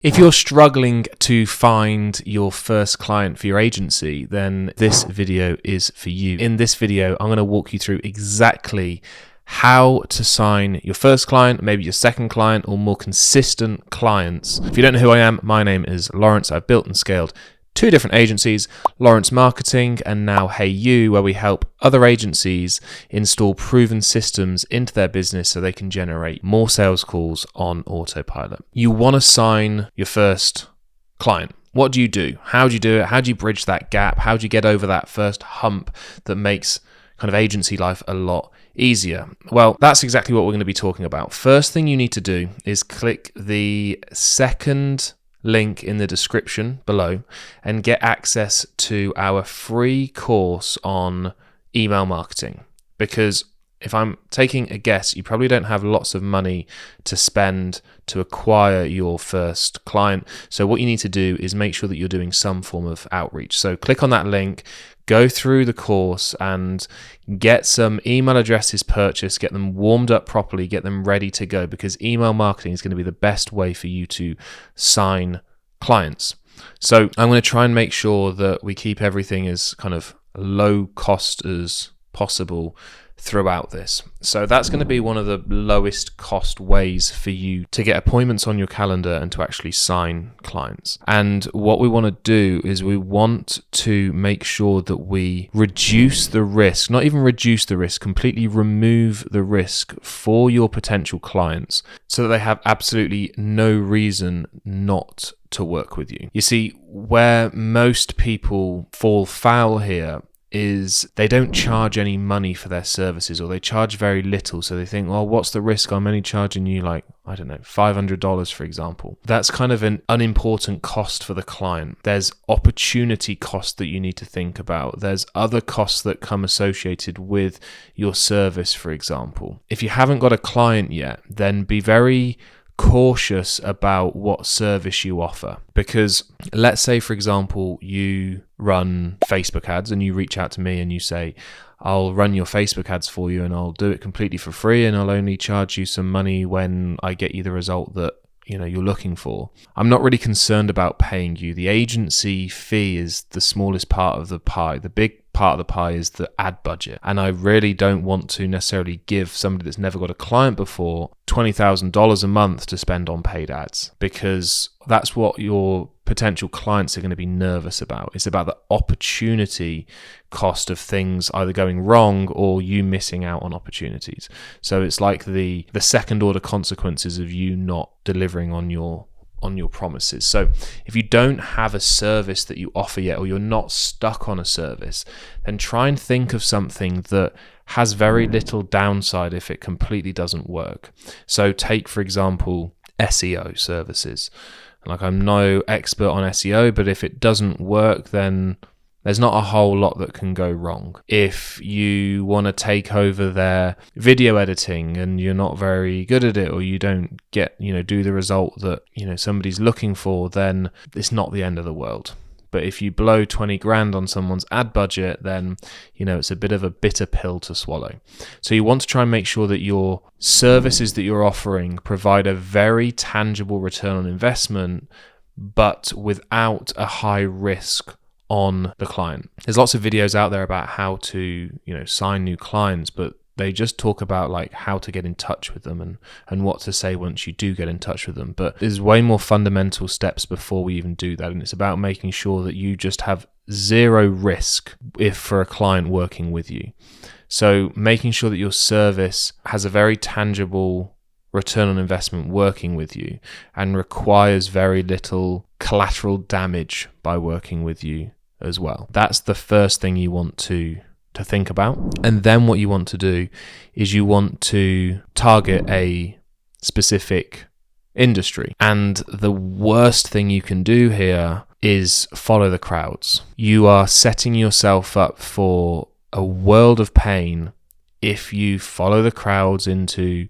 If you're struggling to find your first client for your agency, then this video is for you. In this video, I'm going to walk you through exactly how to sign your first client, maybe your second client, or more consistent clients. If you don't know who I am, my name is Laurence. I've built and scaled two different agencies, Laurence Marketing and now Hey You, where we help other agencies install proven systems into their business so they can generate more sales calls on autopilot. You want to sign your first client. What do you do? How do you do it? How do you bridge that gap? How do you get over that first hump that makes kind of agency life a lot easier? Well, that's exactly what we're going to be talking about. First thing you need to do is click the second link in the description below and get access to our free course on email marketing. Because if I'm taking a guess, you probably don't have lots of money to spend to acquire your first client. So what you need to do is make sure that you're doing some form of outreach. So click on that link, go through the course and get some email addresses purchased, get them warmed up properly, get them ready to go, because email marketing is going to be the best way for you to sign clients. So I'm going to try and make sure that we keep everything as kind of low cost as possible throughout this. So that's going to be one of the lowest cost ways for you to get appointments on your calendar and to actually sign clients. And what we want to do is we want to make sure that we reduce the risk, not even reduce the risk, completely remove the risk for your potential clients so that they have absolutely no reason not to work with you. You see, where most people fall foul here is they don't charge any money for their services, or they charge very little. So they think, well, what's the risk? I'm only charging you like, I don't know, $500, for example. That's kind of an unimportant cost for the client. There's opportunity cost that you need to think about. There's other costs that come associated with your service, for example. If you haven't got a client yet, then be very cautious about what service you offer. Because let's say, for example, you run Facebook ads and you reach out to me and you say, I'll run your Facebook ads for you and I'll do it completely for free and I'll only charge you some money when I get you the result that you're looking for. I'm not really concerned about paying you. The agency fee is the smallest part of the pie. The big part of the pie is the ad budget. And I really don't want to necessarily give somebody that's never got a client before $20,000 a month to spend on paid ads, because that's what your potential clients are going to be nervous about. It's about the opportunity cost of things either going wrong or you missing out on opportunities. So it's like the second order consequences of you not delivering on your promises. So if you don't have a service that you offer yet, or you're not stuck on a service, then try and think of something that has very little downside if it completely doesn't work. So take, for example, SEO services. Like, I'm no expert on SEO, but if it doesn't work, then there's not a whole lot that can go wrong. If you want to take over their video editing and you're not very good at it, or you don't get, do the result that, somebody's looking for, then it's not the end of the world. But if you blow 20 grand on someone's ad budget, then, it's a bit of a bitter pill to swallow. So you want to try and make sure that your services that you're offering provide a very tangible return on investment, but without a high risk on the client. There's lots of videos out there about how to, sign new clients, but they just talk about like how to get in touch with them and what to say once you do get in touch with them. But there's way more fundamental steps before we even do that. And it's about making sure that you just have zero risk if for a client working with you. So making sure that your service has a very tangible return on investment working with you and requires very little collateral damage by working with you as well. That's the first thing you want to think about. And then what you want to do is you want to target a specific industry. And the worst thing you can do here is follow the crowds. You are setting yourself up for a world of pain if you follow the crowds into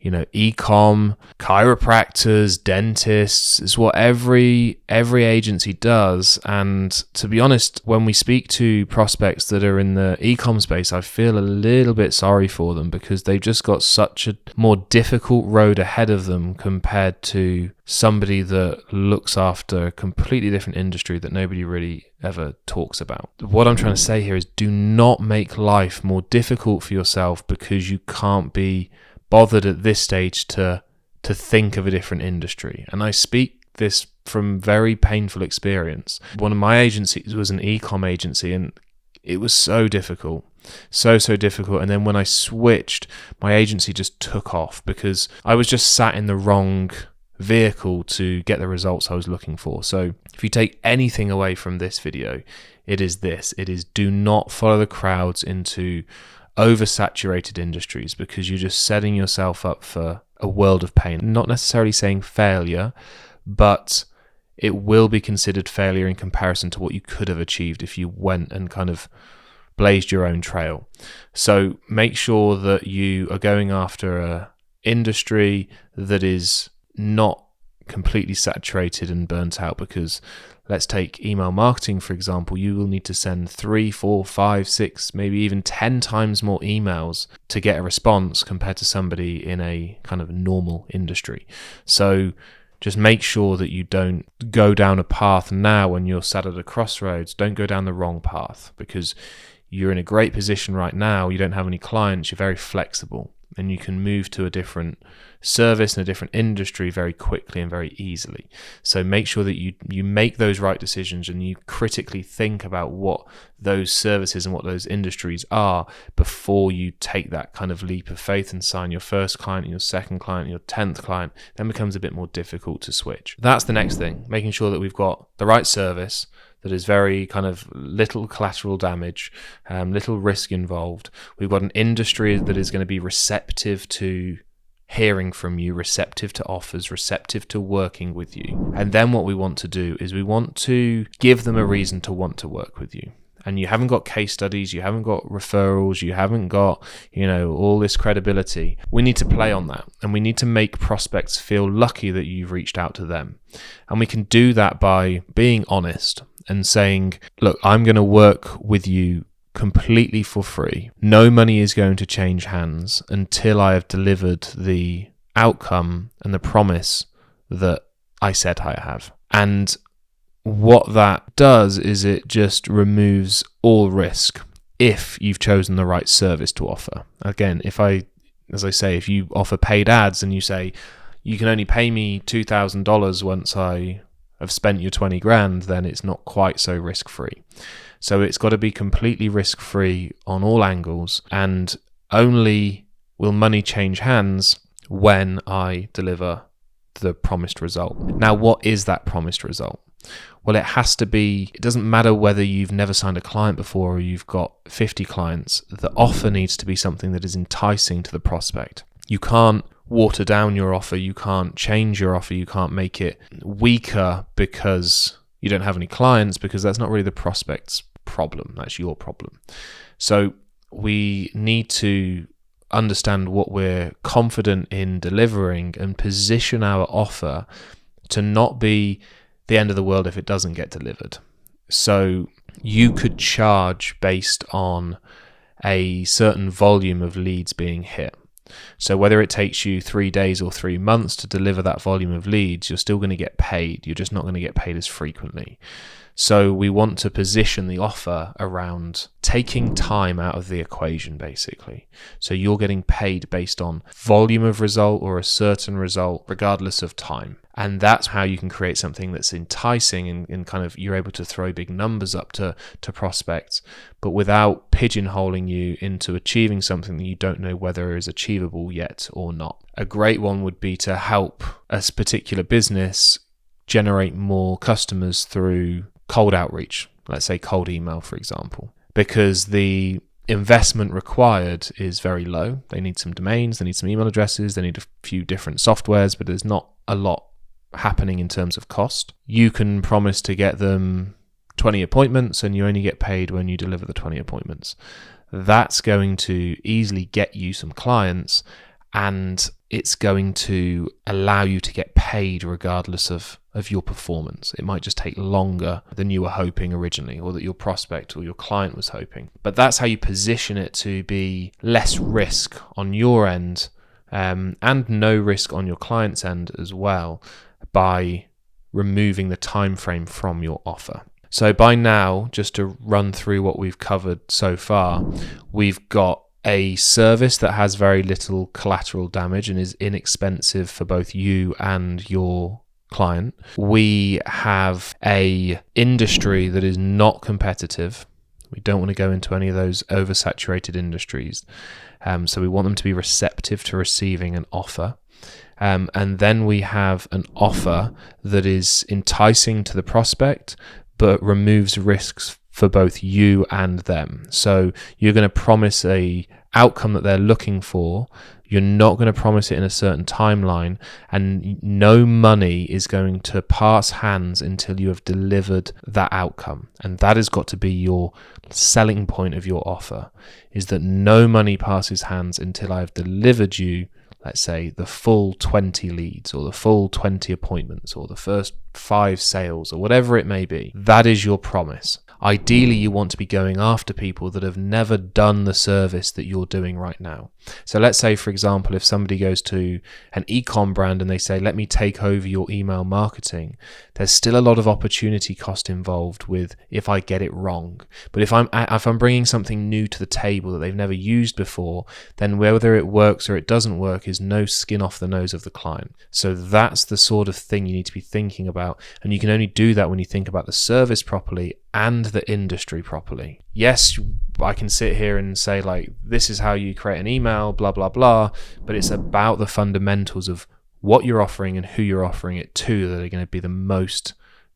e-com, chiropractors, dentists. It's what every agency does. And to be honest, when we speak to prospects that are in the e-com space, I feel a little bit sorry for them because they've just got such a more difficult road ahead of them compared to somebody that looks after a completely different industry that nobody really ever talks about. What I'm trying to say here is do not make life more difficult for yourself because you can't be bothered at this stage to think of a different industry. And I speak this from very painful experience. One of my agencies was an e-com agency, and it was so difficult. So difficult. And then when I switched, my agency just took off because I was just sat in the wrong vehicle to get the results I was looking for. So if you take anything away from this video, it is this. It is do not follow the crowds into oversaturated industries because you're just setting yourself up for a world of pain. Not necessarily saying failure, but it will be considered failure in comparison to what you could have achieved if you went and kind of blazed your own trail. So make sure that you are going after a industry that is not completely saturated and burnt out, because let's take email marketing, for example. You will need to send 3, 4, 5, 6, maybe even 10 times more emails to get a response compared to somebody in a kind of normal industry. So just make sure that you don't go down a path now when you're sat at a crossroads. Don't go down the wrong path because you're in a great position right now. You don't have any clients. You're very flexible and you can move to a different service and a different industry very quickly and very easily. So make sure that you make those right decisions and you critically think about what those services and what those industries are before you take that kind of leap of faith and sign your first client, your second client, your 10th client. Then becomes a bit more difficult to switch. That's the next thing, making sure that we've got the right service that is very kind of little collateral damage, little risk involved. We've got an industry that is going to be receptive to hearing from you, receptive to offers, receptive to working with you. And then what we want to do is we want to give them a reason to want to work with you. And you haven't got case studies, you haven't got referrals, you haven't got, all this credibility. We need to play on that, and we need to make prospects feel lucky that you've reached out to them. And we can do that by being honest and saying, look, I'm going to work with you completely for free. No money is going to change hands until I have delivered the outcome and the promise that I said I have. And what that does is it just removes all risk if you've chosen the right service to offer. Again, if you offer paid ads and you say, you can only pay me $2,000 once I have spent your 20 grand, then it's not quite so risk-free. So it's got to be completely risk-free on all angles, and only will money change hands when I deliver the promised result. Now, what is that promised result? Well, it doesn't matter whether you've never signed a client before or you've got 50 clients. The offer needs to be something that is enticing to the prospect. You can't water down your offer. You can't change your offer. You can't make it weaker because you don't have any clients, because that's not really the prospect's problem. That's your problem. So we need to understand what we're confident in delivering and position our offer to not be the end of the world if it doesn't get delivered. So you could charge based on a certain volume of leads being hit. So whether it takes you 3 days or 3 months to deliver that volume of leads, you're still going to get paid. You're just not going to get paid as frequently. So we want to position the offer around taking time out of the equation, basically. So you're getting paid based on volume of result or a certain result, regardless of time. And that's how you can create something that's enticing and kind of you're able to throw big numbers up to prospects, but without pigeonholing you into achieving something that you don't know whether is achievable yet or not. A great one would be to help a particular business generate more customers through cold outreach, let's say cold email, for example, because the investment required is very low. They need some domains, they need some email addresses, they need a few different softwares, but there's not a lot happening in terms of cost. You can promise to get them 20 appointments and you only get paid when you deliver the 20 appointments. That's going to easily get you some clients, and it's going to allow you to get paid regardless of your performance. It might just take longer than you were hoping originally, or that your prospect or your client was hoping. But that's how you position it to be less risk on your end, and no risk on your client's end as well, by removing the time frame from your offer. So by now, just to run through what we've covered so far, we've got a service that has very little collateral damage and is inexpensive for both you and your client. We have a industry that is not competitive. We don't want to go into any of those oversaturated industries. So we want them to be receptive to receiving an offer. And then we have an offer that is enticing to the prospect, but removes risks for both you and them. So you're going to promise a outcome that they're looking for. You're not going to promise it in a certain timeline, and no money is going to pass hands until you have delivered that outcome. And that has got to be your selling point of your offer, is that no money passes hands until I've delivered you, let's say, the full 20 leads, or the full 20 appointments, or the first 5 sales, or whatever it may be. That is your promise. Ideally, you want to be going after people that have never done the service that you're doing right now. So let's say, for example, if somebody goes to an e-com brand and they say, let me take over your email marketing, there's still a lot of opportunity cost involved with if I get it wrong. But if I'm bringing something new to the table that they've never used before, then whether it works or it doesn't work is no skin off the nose of the client. So that's the sort of thing you need to be thinking about. And you can only do that when you think about the service properly and the industry properly. Yes, I can sit here and say, like, this is how you create an email, blah, blah, blah, but it's about the fundamentals of what you're offering and who you're offering it to that are going to be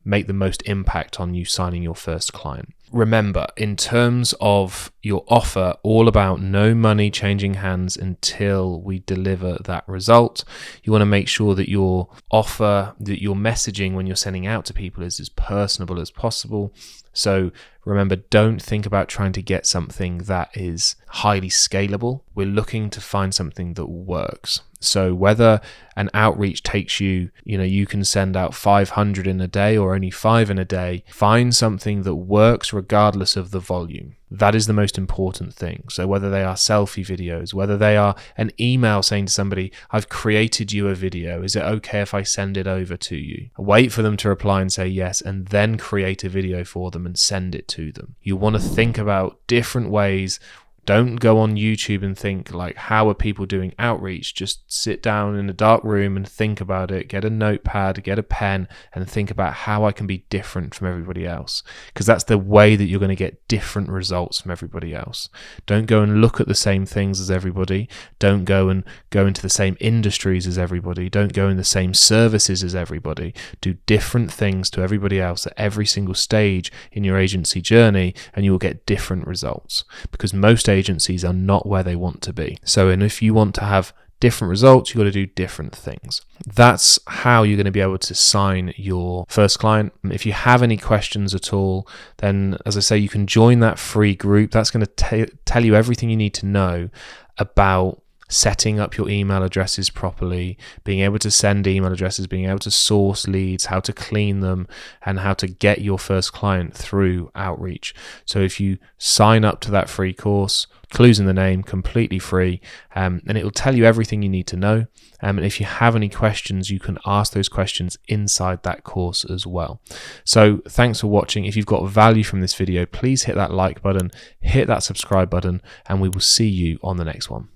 make the most impact on you signing your first client. Remember, in terms of your offer, all about no money changing hands until we deliver that result. You want to make sure that your offer, that your messaging when you're sending out to people is as personable as possible. So remember, don't think about trying to get something that is highly scalable. We're looking to find something that works. So whether an outreach takes you can send out 500 in a day or only 5 in a day, find something that works regardless of the volume. That is the most important thing. So whether they are selfie videos, whether they are an email saying to somebody, I've created you a video, is it okay if I send it over to you? Wait for them to reply and say yes, and then create a video for them and send it to them. You want to think about different ways. Don't go on YouTube and think, like, how are people doing outreach? Just sit down in a dark room and think about it. Get a notepad, get a pen, and think about how I can be different from everybody else. Because that's the way that you're going to get different results from everybody else. Don't go and look at the same things as everybody. Don't go into the same industries as everybody. Don't go in the same services as everybody. Do different things to everybody else at every single stage in your agency journey, and you will get different results. Because most agencies are not where they want to be. So, and if you want to have different results, you've got to do different things. That's how you're going to be able to sign your first client. If you have any questions at all, then, as I say, you can join that free group. That's going to tell you everything you need to know about setting up your email addresses properly, being able to send email addresses, being able to source leads, how to clean them, and how to get your first client through outreach. So if you sign up to that free course, clues in the name, completely free, and it will tell you everything you need to know. And if you have any questions, you can ask those questions inside that course as well. So thanks for watching. If you've got value from this video, please hit that like button, hit that subscribe button, and we will see you on the next one.